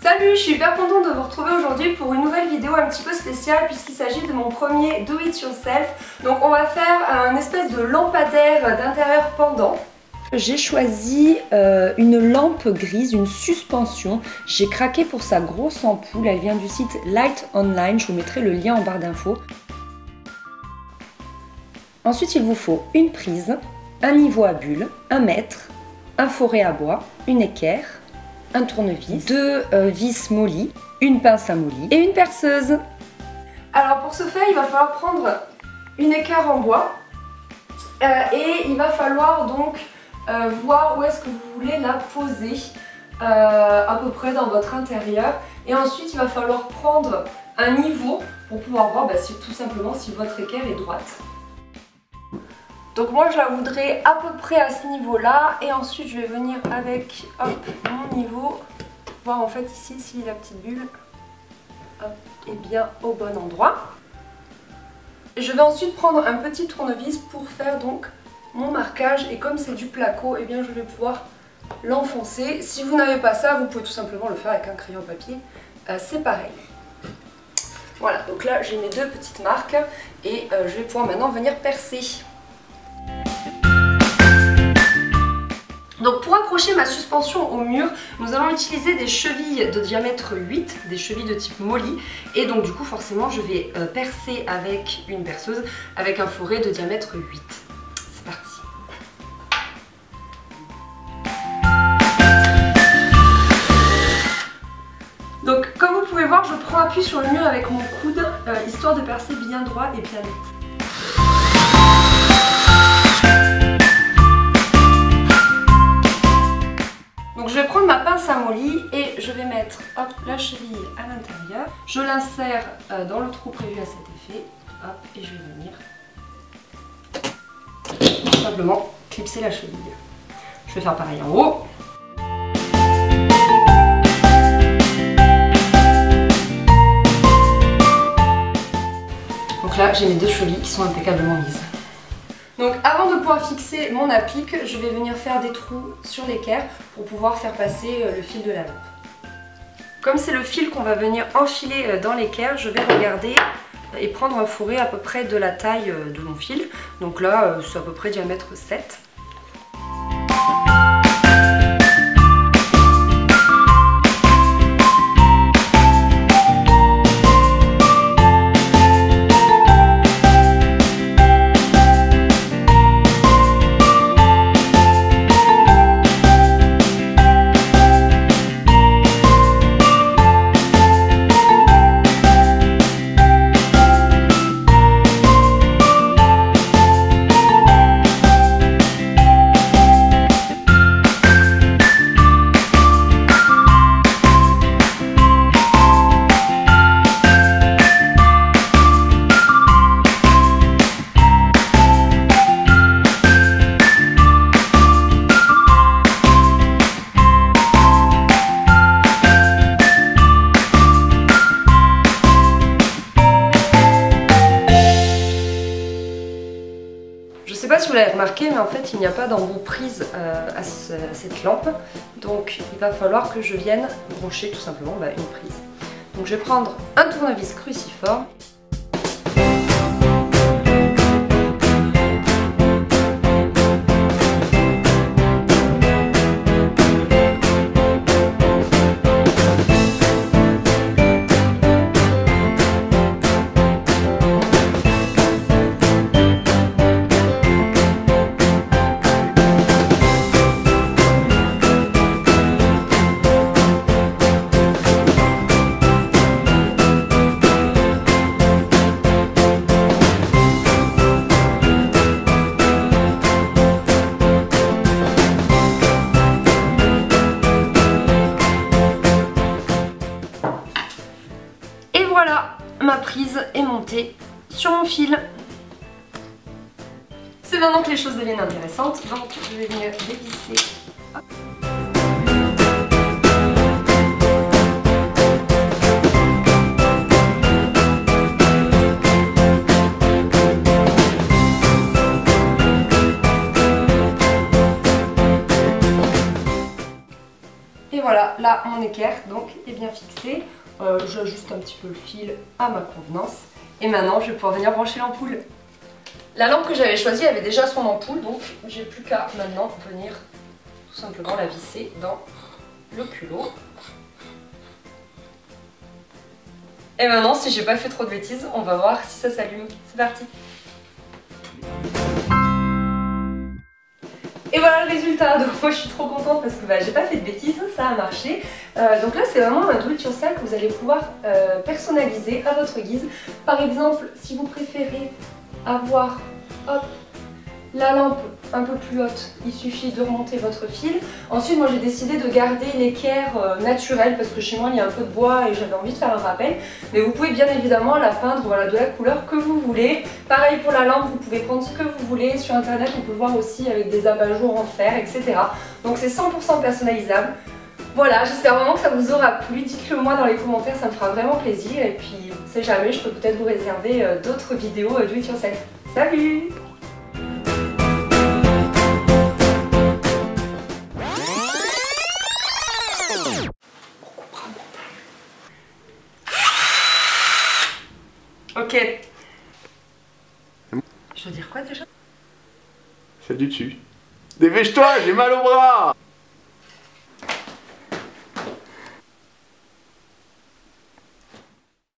Salut, je suis hyper contente de vous retrouver aujourd'hui pour une nouvelle vidéo un petit peu spéciale puisqu'il s'agit de mon premier do it yourself. Donc on va faire un espèce de lampadaire d'intérieur pendant. J'ai choisi une lampe grise, une suspension. J'ai craqué pour sa grosse ampoule, elle vient du site Light Online, je vous mettrai le lien en barre d'infos. Ensuite il vous faut une prise, un niveau à bulles, un mètre, un foret à bois, une équerre, un tournevis, deux vis mollies, une pince à moly et une perceuse. Alors pour ce faire, il va falloir prendre une équerre en bois et il va falloir donc voir où est-ce que vous voulez la poser à peu près dans votre intérieur. Et ensuite, il va falloir prendre un niveau pour pouvoir voir tout simplement si votre équerre est droite. Donc moi je la voudrais à peu près à ce niveau là et ensuite je vais venir avec mon niveau, voir en fait ici si la petite bulle est bien au bon endroit. Je vais ensuite prendre un petit tournevis pour faire donc mon marquage et comme c'est du placo, et bien je vais pouvoir l'enfoncer. Si vous n'avez pas ça, vous pouvez tout simplement le faire avec un crayon papier, c'est pareil. Voilà, donc là j'ai mes deux petites marques et je vais pouvoir maintenant venir percer. Donc pour accrocher ma suspension au mur, nous allons utiliser des chevilles de diamètre 8, des chevilles de type molly. Et donc du coup forcément je vais percer avec une perceuse avec un foret de diamètre 8. C'est parti. Donc comme vous pouvez voir, je prends appui sur le mur avec mon coude, histoire de percer bien droit et bien net. Donc je vais prendre ma pince à moly et je vais mettre la cheville à l'intérieur. Je l'insère dans le trou prévu à cet effet. Et je vais venir tout simplement clipser la cheville. Je vais faire pareil en haut. Donc là j'ai mes deux chevilles qui sont impeccablement mises. Donc avant de pouvoir fixer mon applique, je vais venir faire des trous sur l'équerre pour pouvoir faire passer le fil de la lampe. Comme c'est le fil qu'on va venir enfiler dans l'équerre, je vais regarder et prendre un fourret à peu près de la taille de mon fil. Donc là, c'est à peu près diamètre 7. Je sais pas si vous l'avez remarqué, mais en fait il n'y a pas d'embout prise à cette lampe. Donc il va falloir que je vienne brancher tout simplement une prise. Donc je vais prendre un tournevis cruciforme. Voilà, ma prise est montée sur mon fil. C'est maintenant que les choses deviennent intéressantes, donc je vais venir dévisser. Et voilà, là Voilà, mon équerre donc est bien fixé. J'ajuste un petit peu le fil à ma convenance. Et maintenant, je vais pouvoir venir brancher l'ampoule. La lampe que j'avais choisie avait déjà son ampoule, donc j'ai plus qu'à maintenant venir tout simplement la visser dans le culot. Et maintenant, si j'ai pas fait trop de bêtises, on va voir si ça s'allume. C'est parti! Et voilà le résultat, donc moi je suis trop contente parce que j'ai pas fait de bêtises, ça a marché. Donc là c'est vraiment un do it yourself que vous allez pouvoir personnaliser à votre guise. Par exemple, si vous préférez avoir la lampe un peu plus haute, il suffit de remonter votre fil. Ensuite moi j'ai décidé de garder l'équerre naturelle parce que chez moi il y a un peu de bois et j'avais envie de faire un rappel. Mais vous pouvez bien évidemment la peindre de la couleur que vous voulez. Pareil pour la lampe, vous pouvez prendre ce que vous voulez. Sur internet on peut voir aussi avec des abat-jours en fer, etc. Donc c'est 100% personnalisable. Voilà, j'espère vraiment que ça vous aura plu. Dites-le moi dans les commentaires, ça me fera vraiment plaisir. Et puis, on sait jamais, je peux peut-être vous réserver d'autres vidéos do it yourself. Salut! Ok. Je dois dire quoi déjà? Celle du dessus. Dépêche-toi, j'ai mal au bras!